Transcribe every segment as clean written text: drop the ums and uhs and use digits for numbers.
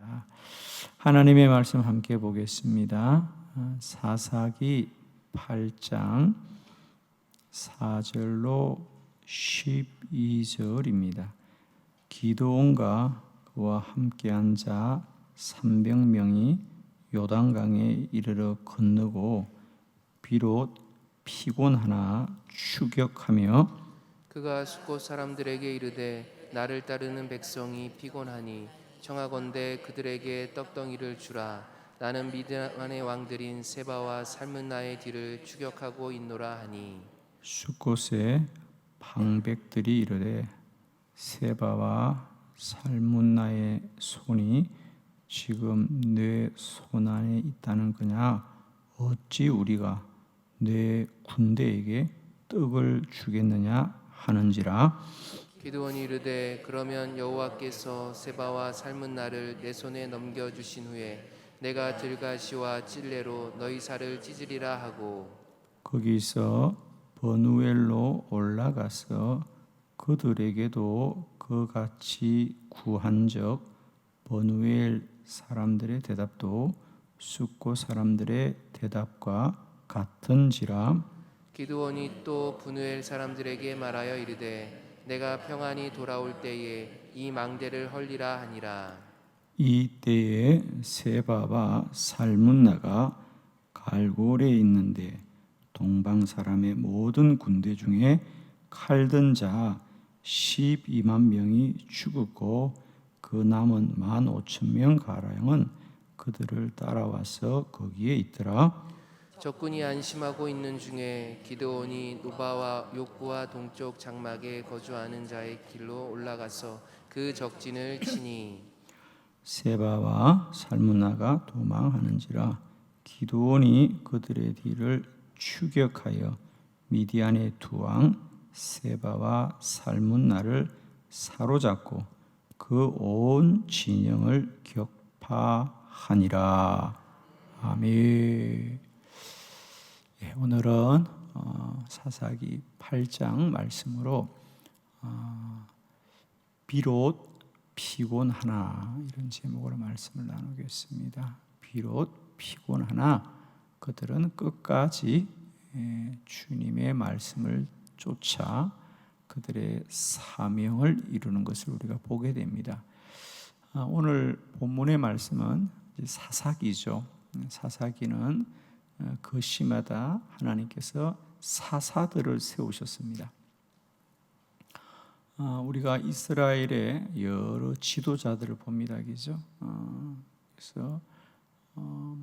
바랍니다. 하나님의 말씀 함께 보겠습니다. 사사기 8장 4절로 12절입니다. 기드온과 그와 함께한 자 300명이 요단강에 이르러 건너고 비록 피곤하나 추격하며 그가 숫곳 사람들에게 이르되 나를 따르는 백성이 피곤하니 청하건대 그들에게 떡덩이를 주라. 나는 미디안의 왕들인 세바와 살문나의 뒤를 추격하고 있노라 하니 숫곳에 방백들이 이르되 세바와 살문나의 손이 지금 내 손 안에 있다는 거냐? 어찌 우리가 내 군대에게 떡을 주겠느냐 하는지라. 기드온이 이르되 그러면 여호와께서 세바와 살문나를 내 손에 넘겨 주신 후에 내가 들가시와 찔레로 너희 살을 찢으리라 하고 거기서 버누엘로 올라가서 그들에게도 그같이 구한적 버누엘 사람들의 대답도 숫곳 사람들의 대답과 같은지라. 기드온이 또 브누엘 사람들에게 말하여 이르되 내가 평안히 돌아올 때에 이 망대를 헐리라 하니라. 이 때에 세바와 살문나가 갈골에 있는데 동방 사람의 모든 군대 중에 칼든 자 12만 명이 죽었고 그 남은 15,000명 가량은 그들을 따라와서 거기에 있더라. 적군이 안심하고 있는 중에 기드온이 노바와 욕부와 동쪽 장막에 거주하는 자의 길로 올라가서 그 적진을 치니 세바와 살문나가 도망하는지라. 기드온이 그들의 뒤를 추격하여 미디안의 두 왕 세바와 살문나를 사로잡고 그 온 진영을 격파하니라. 아멘. 오늘은 사사기 8장 말씀으로 비록 피곤하나 이런 제목으로 말씀을 나누겠습니다. 비록 피곤하나 그들은 끝까지 주님의 말씀을 쫓아 그들의 사명을 이루는 것을 우리가 보게 됩니다. 오늘 본문의 말씀은 사사기죠. 사사기는 그 시마다 하나님께서 사사들을 세우셨습니다. 우리가 이스라엘의 여러 지도자들을 봅니다, 그죠? 그래서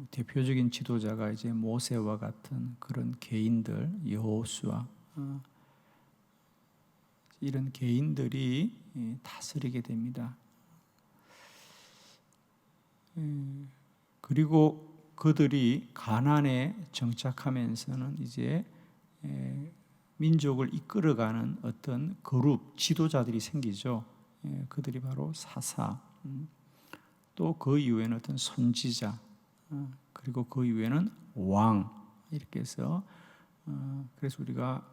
대표적인 지도자가 이제 모세와 같은 그런 개인들, 여호수아 이런 개인들이 다스리게 됩니다. 그리고 그들이 가나안에 정착하면서는 이제 민족을 이끌어가는 어떤 그룹 지도자들이 생기죠. 그들이 바로 사사, 또 그 이후에는 어떤 선지자, 그리고 그 이후에는 왕 이렇게 해서 그래서 우리가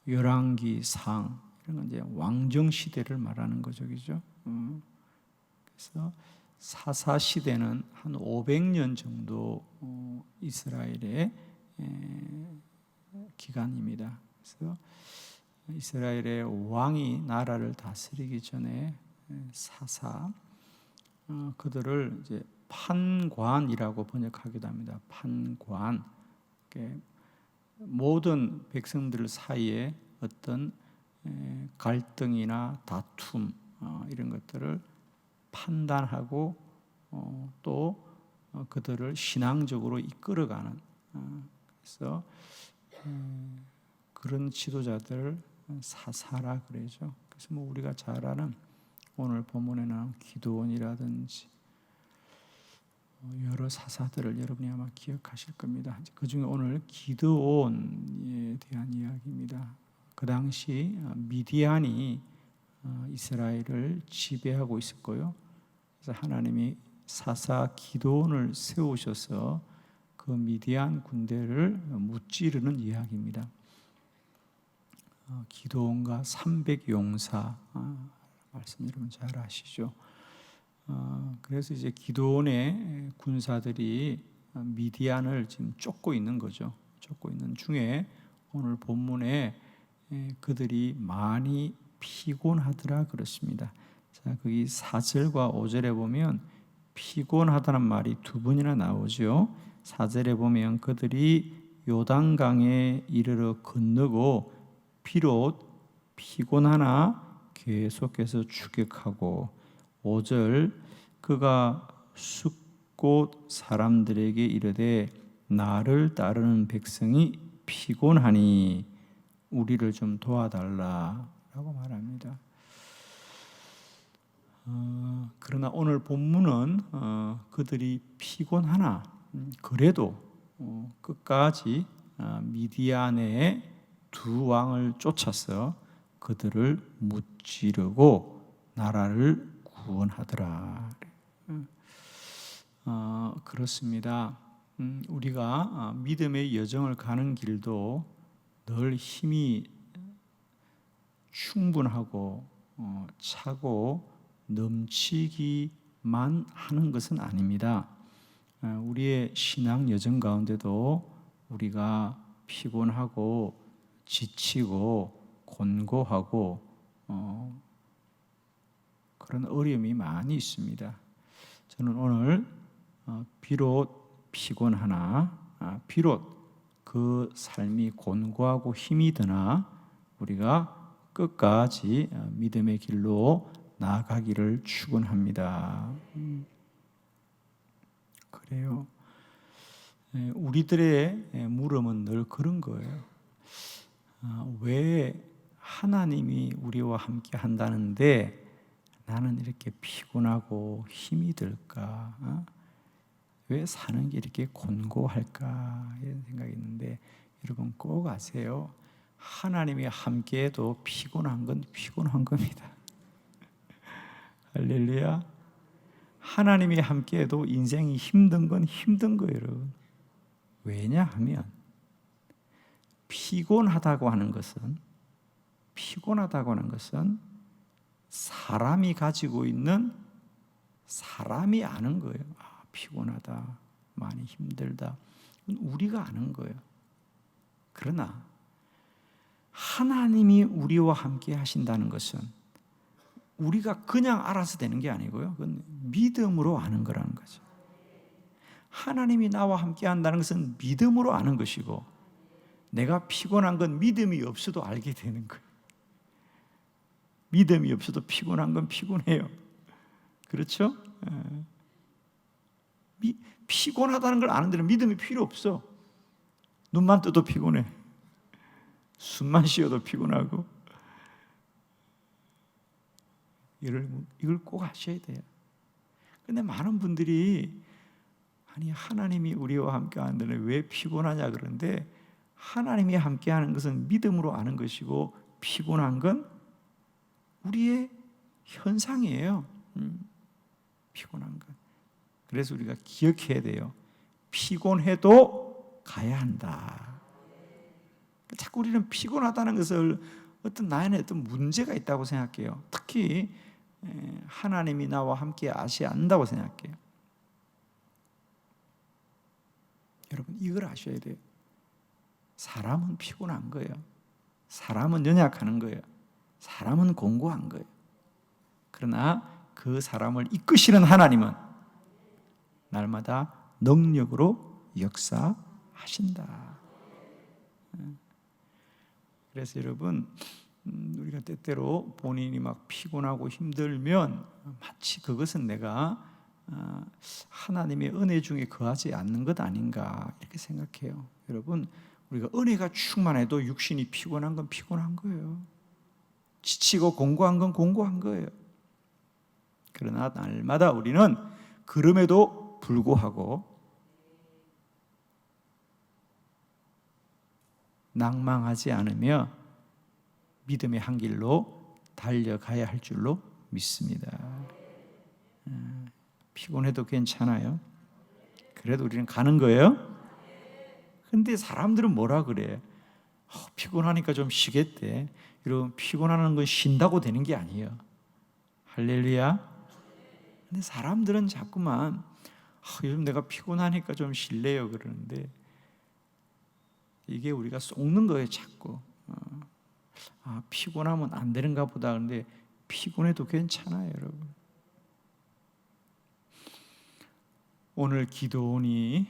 열왕기상 이런 건 이제 왕정 시대를 말하는 거죠, 그죠? 그래서 사사 시대는 한 500년 정도 이스라엘의 기간입니다. 그래서 이스라엘의 왕이 나라를 다스리기 전에 사사 그들을 이제 판관이라고 번역하기도 합니다. 판관. 모든 백성들 사이에 어떤 갈등이나 다툼 이런 것들을 판단하고 또 그들을 신앙적으로 이끌어가는 그래서 그런 지도자들을 사사라 그러죠. 그래서 뭐 우리가 잘 아는 오늘 본문에 나온 기드온이라든지 여러 사사들을 여러분이 아마 기억하실 겁니다. 그 중에 오늘 기드온에 대한 이야기입니다. 그 당시 미디안이 이스라엘을 지배하고 있었고요. 그래서 하나님이 사사 기드온을 세우셔서 그 미디안 군대를 무찌르는 이야기입니다. 기드온과 300용사 말씀 여러분 잘 아시죠? 그래서 이제 기드온의 군사들이 미디안을 지금 쫓고 있는 거죠. 쫓고 있는 중에 오늘 본문에 그들이 많이 피곤하더라 그렇습니다. 자, 거기 4절과 5절에 보면 피곤하다는 말이 두 번이나 나오죠. 4절에 보면 그들이 요단강에 이르러 건너고 비록 피곤하나 계속해서 추격하고, 5절 그가 숫곳 사람들에게 이르되 나를 따르는 백성이 피곤하니 우리를 좀 도와달라라고 말합니다. 그러나 오늘 본문은 그들이 피곤하나 그래도 끝까지 미디안의 두 왕을 쫓아서 그들을 무찌르고 나라를 구원하더라. 그렇습니다. 우리가 믿음의 여정을 가는 길도 늘 힘이 충분하고 차고 넘치기만 하는 것은 아닙니다. 우리의 신앙 여정 가운데도 우리가 피곤하고 지치고 곤고하고 그런 어려움이 많이 있습니다. 저는 오늘 비록 피곤하나 비록 그 삶이 곤고하고 힘이 드나 우리가 끝까지 믿음의 길로 나아가기를 축원합니다. 그래요. 우리들의 물음은 늘 그런 거예요. 왜 하나님이 우리와 함께 한다는데 나는 이렇게 피곤하고 힘이 들까? 왜 사는 게 이렇게 곤고할까? 이런 생각이 있는데 여러분 꼭 아세요. 하나님이 함께해도 피곤한 건 피곤한 겁니다. 할렐루야. 하나님이 함께해도 인생이 힘든 건 힘든 거예요, 여러분. 왜냐하면 피곤하다고 하는 것은 사람이 가지고 있는, 사람이 아는 거예요. 피곤하다, 많이 힘들다, 우리가 아는 거예요. 그러나 하나님이 우리와 함께 하신다는 것은 우리가 그냥 알아서 되는 게 아니고요, 그건 믿음으로 아는 거라는 거죠. 하나님이 나와 함께 한다는 것은 믿음으로 아는 것이고, 내가 피곤한 건 믿음이 없어도 알게 되는 거예요. 믿음이 없어도 피곤한 건 피곤해요. 그렇죠? 피곤하다는 걸 아는 데는 믿음이 필요 없어. 눈만 떠도 피곤해. 숨만 쉬어도 피곤하고. 이걸 꼭 하셔야 돼요. 그런데 많은 분들이 아니 하나님이 우리와 함께 하는데 왜 피곤하냐 그러는데, 하나님이 함께 하는 것은 믿음으로 아는 것이고 피곤한 건 우리의 현상이에요. 피곤한 것. 그래서 우리가 기억해야 돼요. 피곤해도 가야 한다. 자꾸 우리는 피곤하다는 것을 어떤 나에 어떤 문제가 있다고 생각해요. 특히 하나님이 나와 함께 하셔야 한다고 생각해요. 여러분 이걸 아셔야 돼요. 사람은 피곤한 거예요. 사람은 연약하는 거예요. 사람은 공고한 거예요. 그러나 그 사람을 이끄시는 하나님은 날마다 능력으로 역사하신다. 그래서 여러분 우리가 때때로 본인이 막 피곤하고 힘들면 마치 그것은 내가 하나님의 은혜 중에 거하지 않는 것 아닌가 이렇게 생각해요. 여러분 우리가 은혜가 충만해도 육신이 피곤한 건 피곤한 거예요. 지치고 공고한 건 공고한 거예요. 그러나 날마다 우리는 그럼에도 불구하고 낭망하지 않으며 믿음의 한 길로 달려가야 할 줄로 믿습니다. 피곤해도 괜찮아요. 그래도 우리는 가는 거예요. 근데 사람들은 뭐라 그래? 피곤하니까 좀 쉬겠대. 여러분 피곤하는 건 쉰다고 되는 게 아니에요. 할렐루야. 근데 사람들은 자꾸만 요즘 내가 피곤하니까 좀 쉴래요 그러는데 이게 우리가 속는 거예요 자꾸. 피곤하면 안 되는가 보다. 근데 피곤해도 괜찮아요 여러분. 오늘 기도원이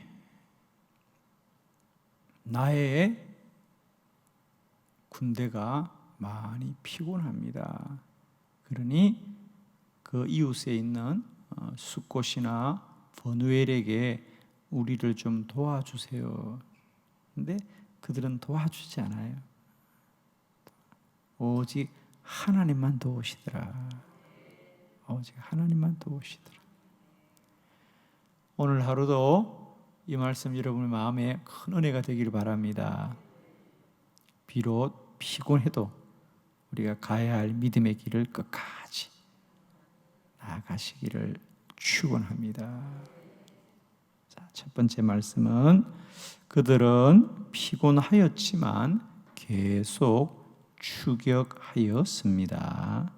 나의 군대가 많이 피곤합니다. 그러니 그 이웃에 있는 숫곳이나 버누엘에게 우리를 좀 도와주세요. 근데 그들은 도와주지 않아요. 오직 하나님만 도우시더라. 오직 하나님만 도우시더라. 오늘 하루도 이 말씀 여러분의 마음에 큰 은혜가 되기를 바랍니다. 비록 피곤해도 우리가 가야 할 믿음의 길을 끝까지 나아가시기를 축원합니다. 자, 첫 번째 말씀은 그들은 피곤하였지만 계속 추격하였습니다.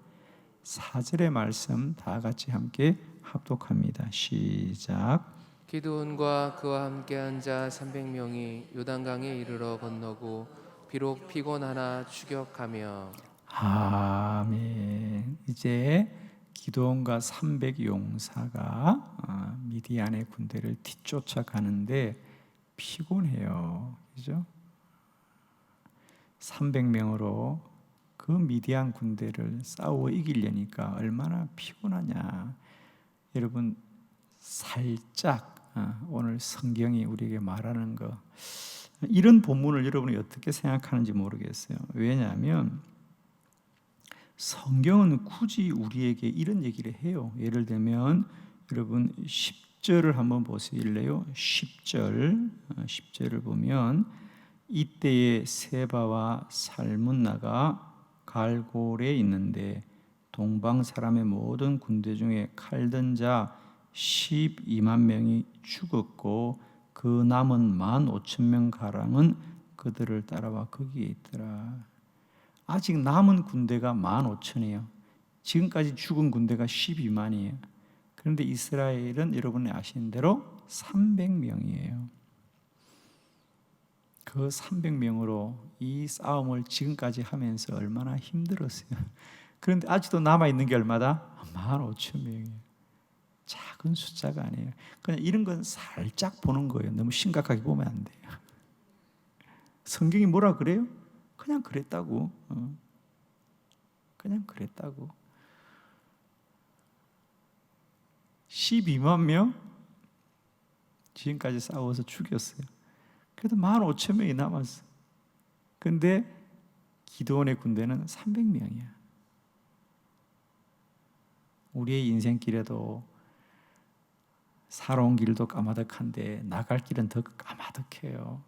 4절의 말씀 다 같이 함께 합독합니다. 시작. 기드온과 그와 함께한 자 300명이 요단강에 이르러 건너고 비록 피곤하나 추격하며. 아멘. 이제 기드온과 300용사가 미디안의 군대를 뒤쫓아가는데 피곤해요. 그죠? 300명으로 그 미디안 군대를 싸워 이기려니까 얼마나 피곤하냐. 여러분 살짝 오늘 성경이 우리에게 말하는 거 이런 본문을 여러분이 어떻게 생각하는지 모르겠어요. 왜냐하면 성경은 굳이 우리에게 이런 얘기를 해요. 예를 들면 여러분 10절을 한번 보실래요? 10절을 보면 이때에 세바와 살문나가 갈골에 있는데 동방 사람의 모든 군대 중에 칼든 자 12만 명이 죽었고 그 남은 15,000명 가량은 그들을 따라와 거기에 있더라. 아직 남은 군대가 15,000이에요. 지금까지 죽은 군대가 12만이에요. 그런데 이스라엘은 여러분이 아시는 대로 300명이에요. 그 300명으로 이 싸움을 지금까지 하면서 얼마나 힘들었어요. 그런데 아직도 남아있는 게 얼마다? 15,000명이에요. 작은 숫자가 아니에요. 그냥 이런 건 살짝 보는 거예요. 너무 심각하게 보면 안 돼요. 성경이 뭐라 그래요? 그냥 그랬다고. 그냥 그랬다고. 12만 명 지금까지 싸워서 죽였어요. 그래도 15,000명이 남았어요. 근데 기드온의 군대는 300명이야. 우리의 인생길에도 살아온 길도 까마득한데 나갈 길은 더 까마득해요.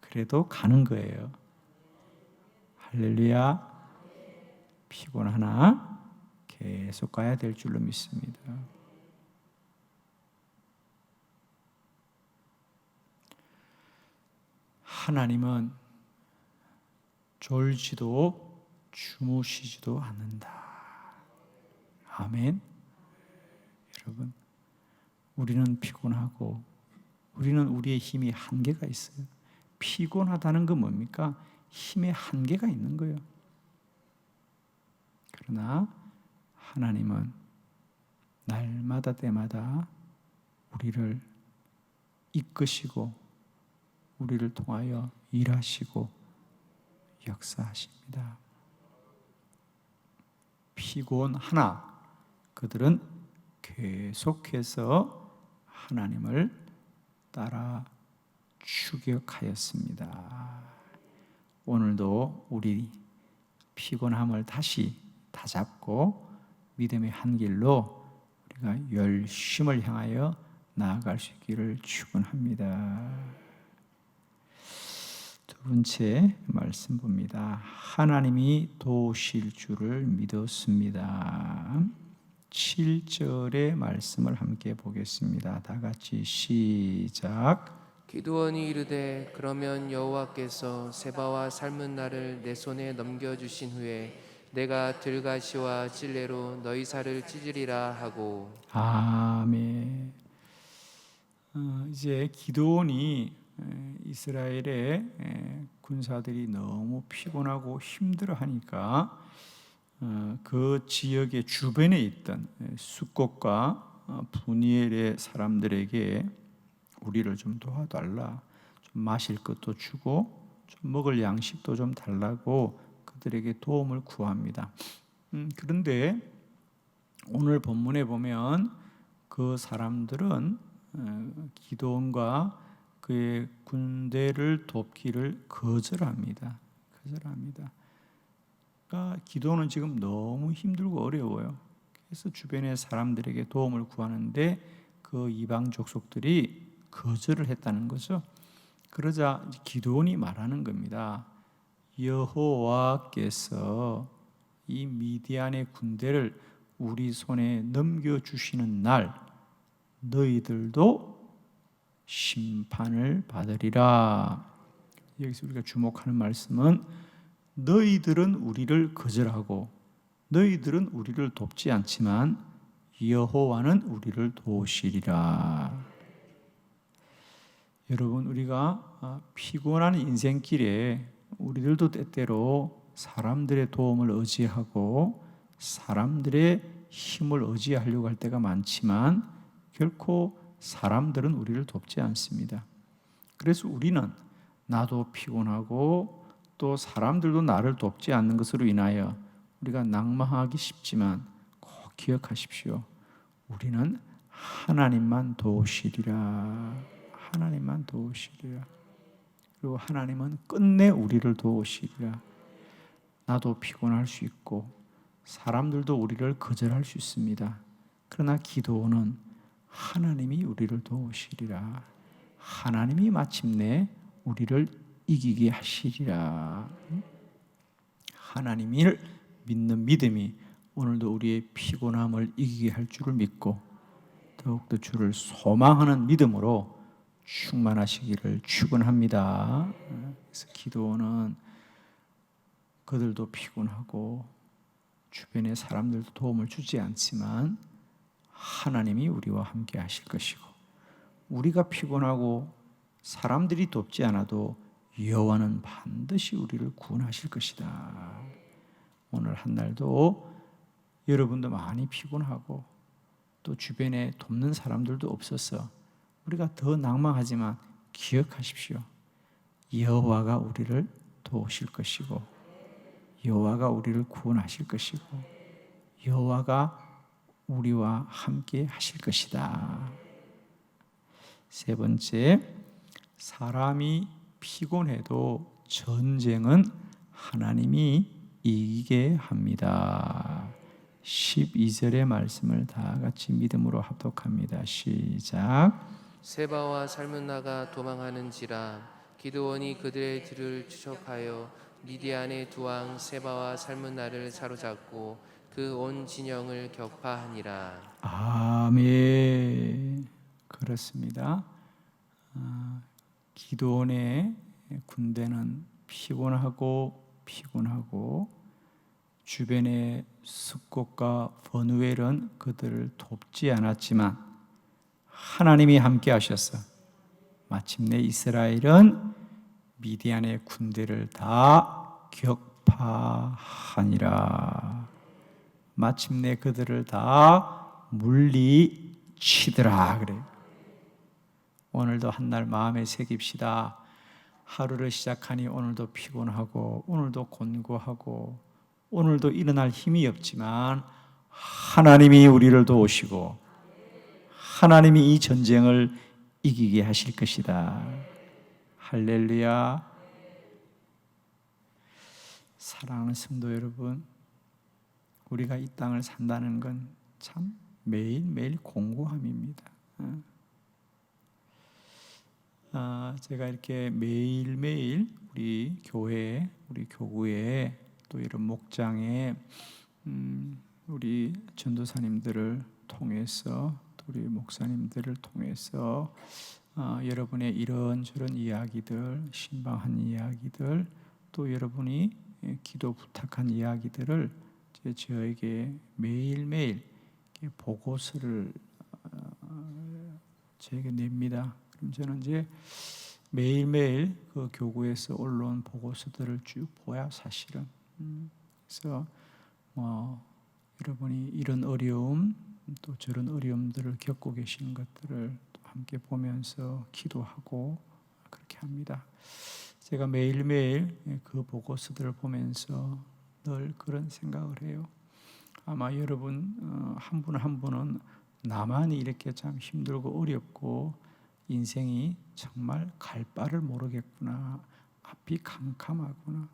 그래도 가는 거예요. 할렐루야. 피곤하나 계속 가야 될 줄로 믿습니다. 하나님은 졸지도 주무시지도 않는다. 아멘. 여러분, 우리는 피곤하고 우리는 우리의 힘이 한계가 있어요. 피곤하다는 건 뭡니까? 힘의 한계가 있는 거예요. 그러나 하나님은 날마다 때마다 우리를 이끄시고 우리를 통하여 일하시고 역사하십니다. 피곤하나 그들은 계속해서 하나님을 따라 추격하였습니다. 오늘도 우리 피곤함을 다시 다잡고 믿음의 한 길로 우리가 열심을 향하여 나아갈 수 있기를 축원합니다. 두 번째 말씀 봅니다. 하나님이 도우실 줄을 믿었습니다. 7절의 말씀을 함께 보겠습니다. 다 같이 시작. 기드온이 이르되 그러면 여호와께서 세바와 살문나를 내 손에 넘겨주신 후에 내가 들가시와 찔레로 너희 살을 찢으리라 하고. 아멘. 이제 기드온이 이스라엘의 군사들이 너무 피곤하고 힘들어하니까 그 지역의 주변에 있던 숫곳과 분이엘의 사람들에게 우리를 좀 도와달라, 좀 마실 것도 주고 좀 먹을 양식도 좀 달라고 그들에게 도움을 구합니다. 그런데 오늘 본문에 보면 그 사람들은 기드온과 그의 군대를 돕기를 거절합니다. 그러니까 기드온은 지금 너무 힘들고 어려워요. 그래서 주변의 사람들에게 도움을 구하는데 그 이방 족속들이 거절을 했다는 거죠. 그러자 기드온이 말하는 겁니다. 여호와께서 이 미디안의 군대를 우리 손에 넘겨주시는 날 너희들도 심판을 받으리라. 여기서 우리가 주목하는 말씀은 너희들은 우리를 거절하고 너희들은 우리를 돕지 않지만 여호와는 우리를 도우시리라. 여러분, 우리가 피곤한 인생길에 우리들도 때때로 사람들의 도움을 의지하고 사람들의 힘을 의지하려고 할 때가 많지만 결코 사람들은 우리를 돕지 않습니다. 그래서 우리는 나도 피곤하고 또 사람들도 나를 돕지 않는 것으로 인하여 우리가 낙망하기 쉽지만 꼭 기억하십시오. 우리는 하나님만 도우시리라. 하나님만 도우시리라. 그리고 하나님은 끝내 우리를 도우시리라. 나도 피곤할 수 있고 사람들도 우리를 거절할 수 있습니다. 그러나 기도는 하나님이 우리를 도우시리라. 하나님이 마침내 우리를 이기게 하시리라. 하나님을 믿는 믿음이 오늘도 우리의 피곤함을 이기게 할 줄을 믿고 더욱더 주를 소망하는 믿음으로 충만하시기를 축원합니다. 그래서 기도는 그들도 피곤하고 주변의 사람들도 도움을 주지 않지만 하나님이 우리와 함께 하실 것이고 우리가 피곤하고 사람들이 돕지 않아도 여호와는 반드시 우리를 구원하실 것이다. 오늘 한 날도 여러분도 많이 피곤하고 또 주변에 돕는 사람들도 없어서 우리가 더 낭망하지만 기억하십시오. 여호와가 우리를 도우실 것이고 여호와가 우리를 구원하실 것이고 여호와가 우리와 함께 하실 것이다. 세 번째, 사람이 피곤해도 전쟁은 하나님이 이기게 합니다. 12절의 말씀을 다 같이 믿음으로 합독합니다. 시작. 세바와 살문나가 도망하는지라 기드온이 그들의 뒤를 추적하여 미디안의 두 왕 세바와 살문나를 사로잡고 그 온 진영을 격파하니라. 아멘. 그렇습니다. 기드온의 군대는 피곤하고 주변의 숫곳과 버누엘은 그들을 돕지 않았지만 하나님이 함께 하셔서 마침내 이스라엘은 미디안의 군대를 다 격파하니라. 마침내 그들을 다 물리치더라 그래요. 오늘도 한날 마음에 새깁시다. 하루를 시작하니 오늘도 피곤하고 오늘도 곤고하고 오늘도 일어날 힘이 없지만 하나님이 우리를 도우시고 하나님이 이 전쟁을 이기게 하실 것이다. 할렐루야. 사랑하는 성도 여러분, 우리가 이 땅을 산다는 건 참 매일매일 공고함입니다. 제가 이렇게 매일매일 우리 교회에, 우리 교구에 또 이런 목장에 우리 전도사님들을 통해서 또 우리 목사님들을 통해서 여러분의 이런저런 이야기들, 신방한 이야기들 또 여러분이 기도 부탁한 이야기들을 이제 저에게 매일매일 이렇게 보고서를 저에게 냅니다. 그럼 저는 이제 매일매일 그 교구에서 올라온 보고서들을 쭉 보야 사실은. 그래서 여러분이 이런 어려움 또 저런 어려움들을 겪고 계시는 것들을 또 함께 보면서 기도하고 그렇게 합니다. 제가 매일매일 그 보고서들을 보면서 늘 그런 생각을 해요. 아마 여러분 한 분 한 분은 나만이 이렇게 참 힘들고 어렵고 인생이 정말 갈 바를 모르겠구나, 앞이 캄캄하구나.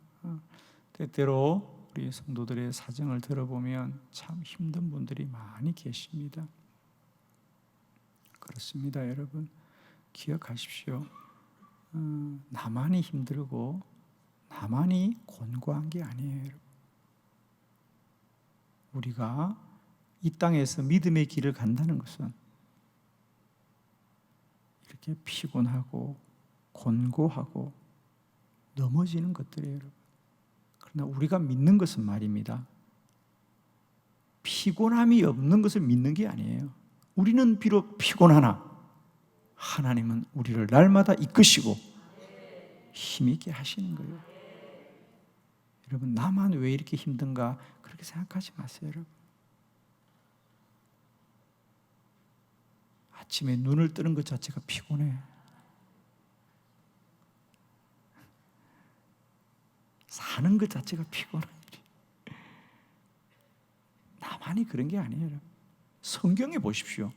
때때로 우리 성도들의 사정을 들어보면 참 힘든 분들이 많이 계십니다. 그렇습니다, 여러분. 기억하십시오. 나만이 힘들고 나만이 곤고한 게 아니에요, 여러분. 우리가 이 땅에서 믿음의 길을 간다는 것은 이렇게 피곤하고 곤고하고 넘어지는 것들이에요, 여러분. 그러나 우리가 믿는 것은 말입니다, 피곤함이 없는 것을 믿는 게 아니에요. 우리는 비록 피곤하나 하나님은 우리를 날마다 이끄시고 힘있게 하시는 거예요. 여러분, 나만 왜 이렇게 힘든가 그렇게 생각하지 마세요, 여러분. 아침에 눈을 뜨는 것 자체가 피곤해. 사는 것 자체가 피곤한 일이. 나만이 그런 게 아니에요, 여러분. 성경에 보십시오.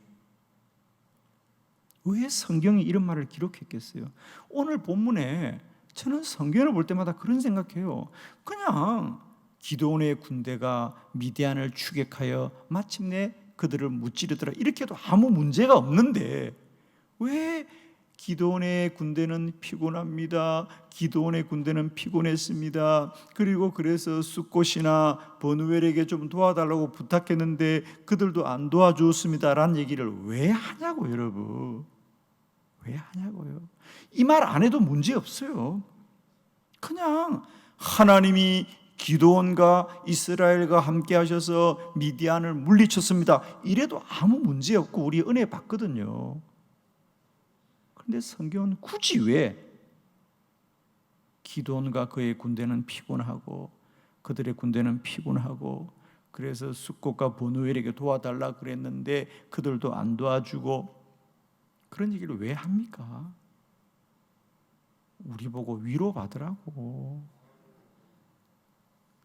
왜 성경이 이런 말을 기록했겠어요? 오늘 본문에 저는 성경을 볼 때마다 그런 생각해요. 그냥 기드온의 군대가 미디안을 추격하여 마침내 그들을 무찌르더라, 이렇게 해도 아무 문제가 없는데 왜 기드온의 군대는 피곤합니다, 기드온의 군대는 피곤했습니다, 그리고 그래서 숫곳이나 버누엘에게 좀 도와달라고 부탁했는데 그들도 안 도와주었습니다 라는 얘기를 왜 하냐고, 여러분. 왜 하냐고요. 이 말 안 해도 문제 없어요. 그냥 하나님이 기드온과 이스라엘과 함께 하셔서 미디안을 물리쳤습니다, 이래도 아무 문제 없고 우리 은혜 받거든요. 그런데 성경은 굳이 왜 기드온과 그의 군대는 피곤하고 그들의 군대는 피곤하고 그래서 숫곳과 버누엘에게 도와달라 그랬는데 그들도 안 도와주고 그런 얘기를 왜 합니까? 우리 보고 위로받으라고.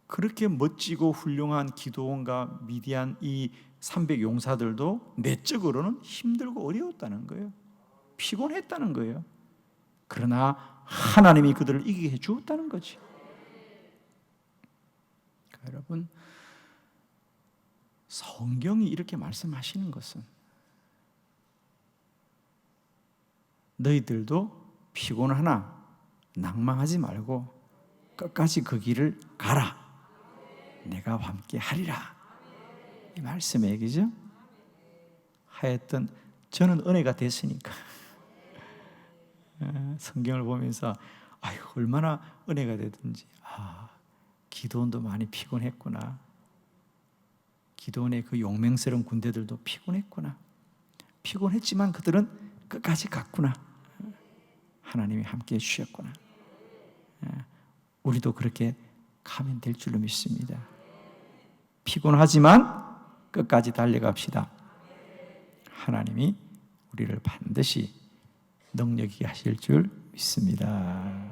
그렇게 멋지고 훌륭한 기드온과 미디안 이 300 용사들도 내적으로는 힘들고 어려웠다는 거예요. 피곤했다는 거예요. 그러나 하나님이 그들을 이기게 해주었다는 거지. 그러니까 여러분, 성경이 이렇게 말씀하시는 것은 너희들도 피곤하나 낭망하지 말고 끝까지 그 길을 가라, 내가 함께 하리라, 이 말씀의 얘기죠. 하여튼 저는 은혜가 됐으니까 성경을 보면서 아유, 얼마나 은혜가 되든지, 기드온도 많이 피곤했구나, 기드온의 그 용맹스러운 군대들도 피곤했구나, 피곤했지만 그들은 끝까지 갔구나, 하나님이 함께해 주셨구나, 우리도 그렇게 가면 될 줄로 믿습니다. 피곤하지만 끝까지 달려갑시다. 하나님이 우리를 반드시 능력있게 하실 줄 믿습니다.